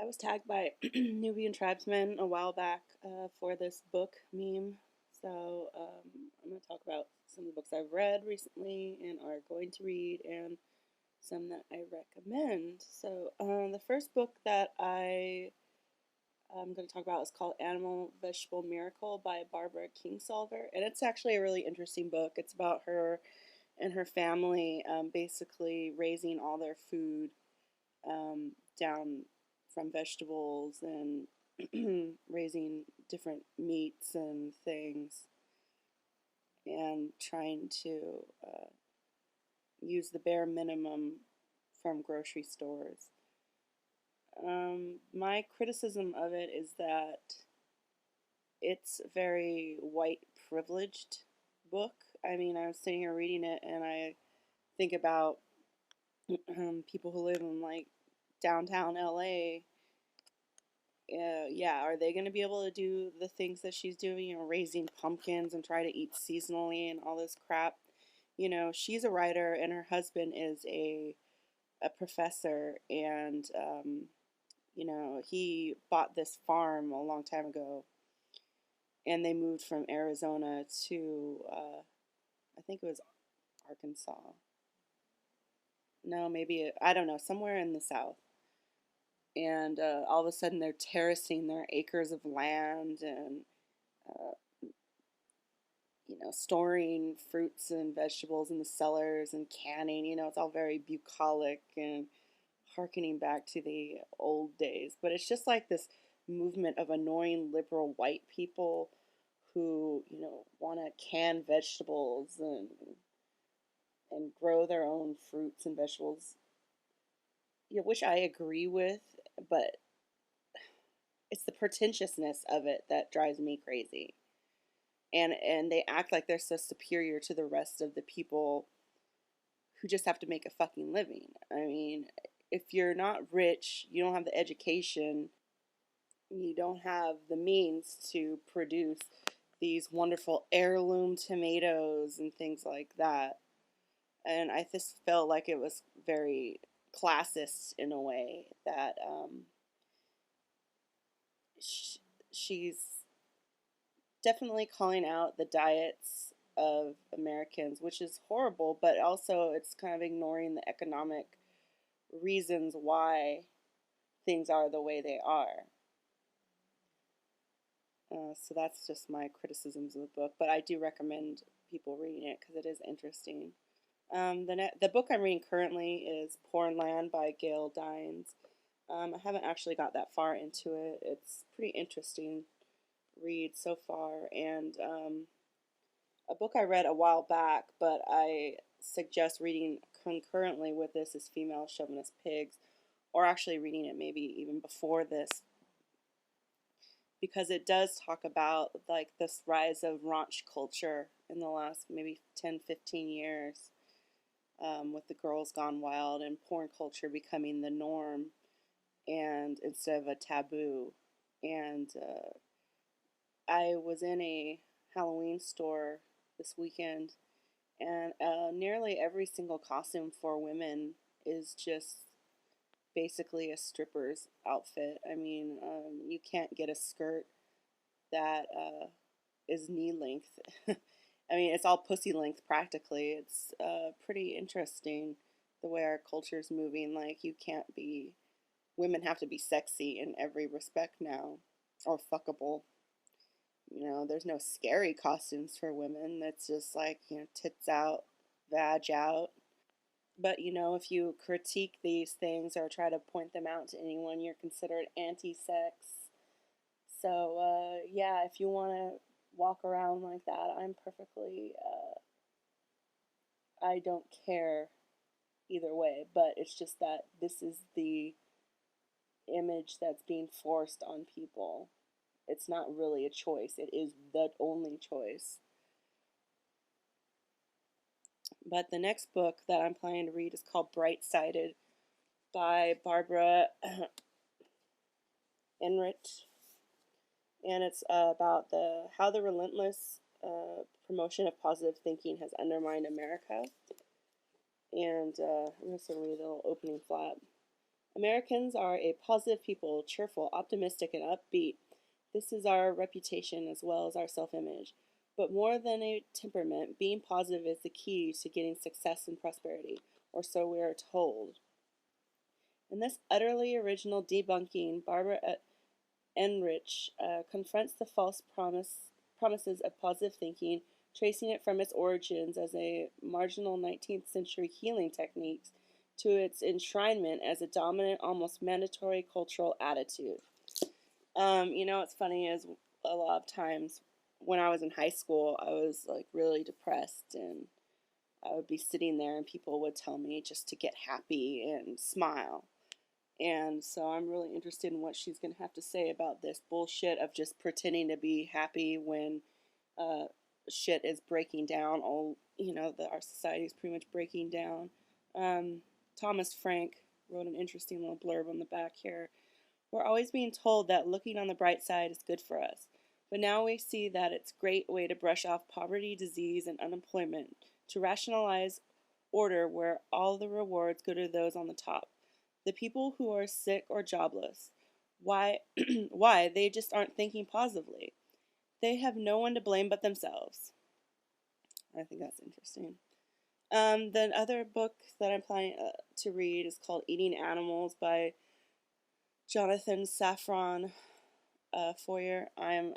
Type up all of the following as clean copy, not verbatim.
I was tagged by Nubiantribesman a while back for this book meme. So I'm going to talk about some of the books I've read recently and are going to read, and some that I recommend. So the first book that I'm going to talk about is called Animal Vegetable Miracle by Barbara Kingsolver, and it's actually a really interesting book. It's about her and her family basically raising all their food down from vegetables and raising different meats and things, and trying to use the bare minimum from grocery stores. My criticism of it is that it's a very white privileged book. I mean, I was sitting here reading it and I think about people who live in like downtown LA. Yeah, are they going to be able to do the things that she's doing, raising pumpkins and try to eat seasonally and all this crap? She's a writer and her husband is a professor, and he bought this farm a long time ago, and they moved from Arizona to, I think it was Arkansas. No, maybe, I don't know, somewhere in the South. And all of a sudden they're terracing their acres of land and, uh, storing fruits and vegetables in the cellars and canning. It's all very bucolic and harkening back to the old days. But it's just like this movement of annoying liberal white people who, want to can vegetables and grow their own fruits and vegetables, which I agree with, but it's the pretentiousness of it that drives me crazy. And they act like they're so superior to the rest of the people who just have to make a fucking living. I mean, if you're not rich, you don't have the education, you don't have the means to produce these wonderful heirloom tomatoes and things like that. And I just felt like it was very classist in a way that she's definitely calling out the diets of Americans, which is horrible, but also it's kind of ignoring the economic reasons why things are the way they are. So that's just my criticisms of the book, but I do recommend people reading it because it is interesting. The book I'm reading currently is Pornland by Gale Dines. I haven't actually got that far into it. It's pretty interesting read so far, and a book I read a while back, but I suggest reading concurrently with this, is Female Chauvinist Pigs, or actually reading it maybe even before this, because it does talk about like this rise of raunch culture in the last maybe 10-15 years, with the Girls Gone Wild and porn culture becoming the norm and instead of a taboo. And I was in a Halloween store this weekend, and nearly every single costume for women is just basically a stripper's outfit. I mean, you can't get a skirt that is knee length. I mean, it's all pussy length practically. It's pretty interesting the way our culture is moving. Like, women have to be sexy in every respect now, or fuckable. There's no scary costumes for women. That's just like, tits out, vag out. But, if you critique these things or try to point them out to anyone, you're considered anti-sex. So, yeah, if you want to walk around like that, I don't care either way. But it's just that this is the image that's being forced on people. It's not really a choice. It is the only choice. But the next book that I'm planning to read is called Bright Sided by Barbara Ehrenreich, and it's about how the relentless promotion of positive thinking has undermined America. And I'm just going to read a little opening flap. Americans are a positive people, cheerful, optimistic, and upbeat. This is our reputation as well as our self-image. But more than a temperament, being positive is the key to getting success and prosperity, or so we are told. In this utterly original debunking, Barbara Ehrenreich confronts the false promises of positive thinking, tracing it from its origins as a marginal 19th century healing technique to its enshrinement as a dominant, almost mandatory cultural attitude. What's funny is a lot of times when I was in high school, I was like really depressed, and I would be sitting there and people would tell me just to get happy and smile. And so I'm really interested in what she's going to have to say about this bullshit of just pretending to be happy when shit is breaking down. Our society is pretty much breaking down. Thomas Frank wrote an interesting little blurb on the back here. We're always being told that looking on the bright side is good for us. But now we see that it's a great way to brush off poverty, disease, and unemployment, to rationalize order where all the rewards go to those on the top. The people who are sick or jobless. Why? Why? They just aren't thinking positively. They have no one to blame but themselves. I think that's interesting. The other book that I'm planning to read is called Eating Animals by Jonathan Safran Foer. I've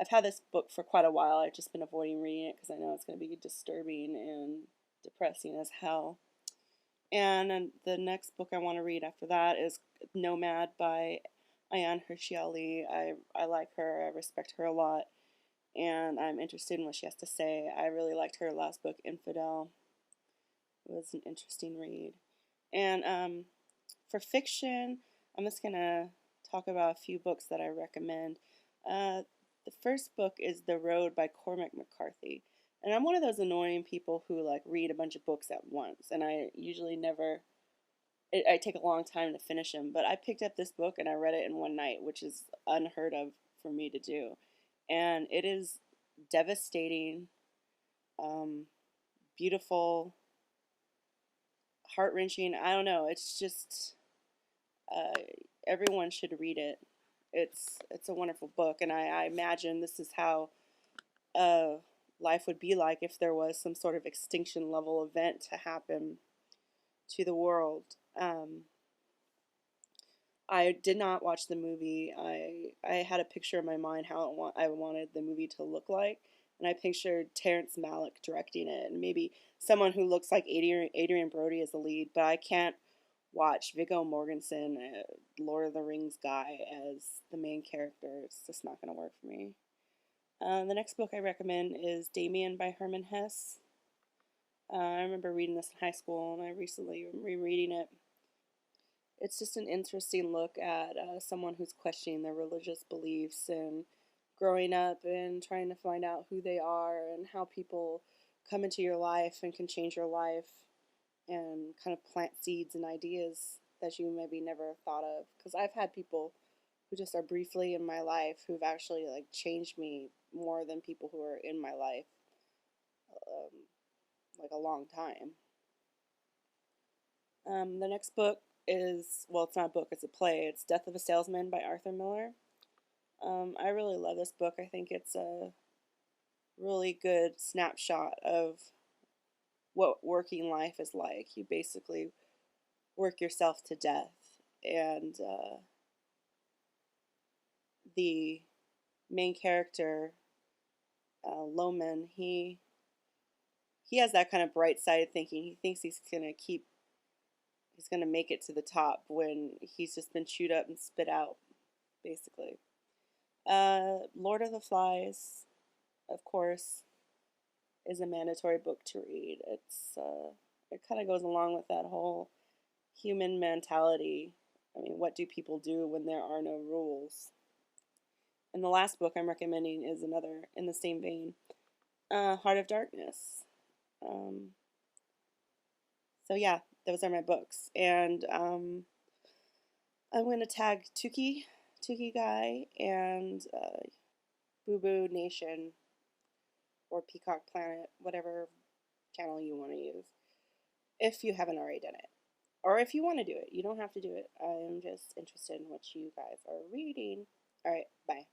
had this book for quite a while. I've just been avoiding reading it because I know it's going to be disturbing and depressing as hell. And the next book I want to read after that is Nomad by Ayaan Hirsi. I like her. I respect her a lot. And I'm interested in what she has to say. I really liked her last book, Infidel. It was an interesting read. And for fiction, I'm just going to talk about a few books that I recommend. The first book is The Road by Cormac McCarthy. And I'm one of those annoying people who like read a bunch of books at once, and I usually never. I take a long time to finish them, but I picked up this book and I read it in one night, which is unheard of for me to do, and it is devastating, beautiful, heart-wrenching. I don't know. It's just everyone should read it. It's a wonderful book, and I imagine this is how life would be like if there was some sort of extinction level event to happen to the world. I did not watch the movie. I had a picture in my mind how I wanted the movie to look like, and I pictured Terrence Malick directing it, and maybe someone who looks like Adrian Brody as the lead, but I can't watch Viggo Mortensen, Lord of the Rings guy, as the main character. It's just not going to work for me. The next book I recommend is Damien by Herman Hesse. I remember reading this in high school, and I recently rereading it. It's just an interesting look at someone who's questioning their religious beliefs and growing up and trying to find out who they are and how people come into your life and can change your life and kind of plant seeds and ideas that you maybe never thought of. Because I've had people who just are briefly in my life who've actually like changed me more than people who are in my life like a long time. The next book is, well, it's not a book, it's a play. It's Death of a Salesman by Arthur Miller. I really love this book. I think it's a really good snapshot of what working life is like. You basically work yourself to death, and the main character, Loman, he has that kind of bright side thinking. He thinks he's gonna make it to the top when he's just been chewed up and spit out, basically. Lord of the Flies, of course, is a mandatory book to read. It kind of goes along with that whole human mentality. I mean, what do people do when there are no rules? And the last book I'm recommending is another in the same vein, Heart of Darkness. So yeah, those are my books. And I'm going to tag Tookiguy and Booboonation or Peacock Planet, whatever channel you want to use, if you haven't already done it. Or if you want to do it, you don't have to do it. I'm just interested in what you guys are reading. All right, bye.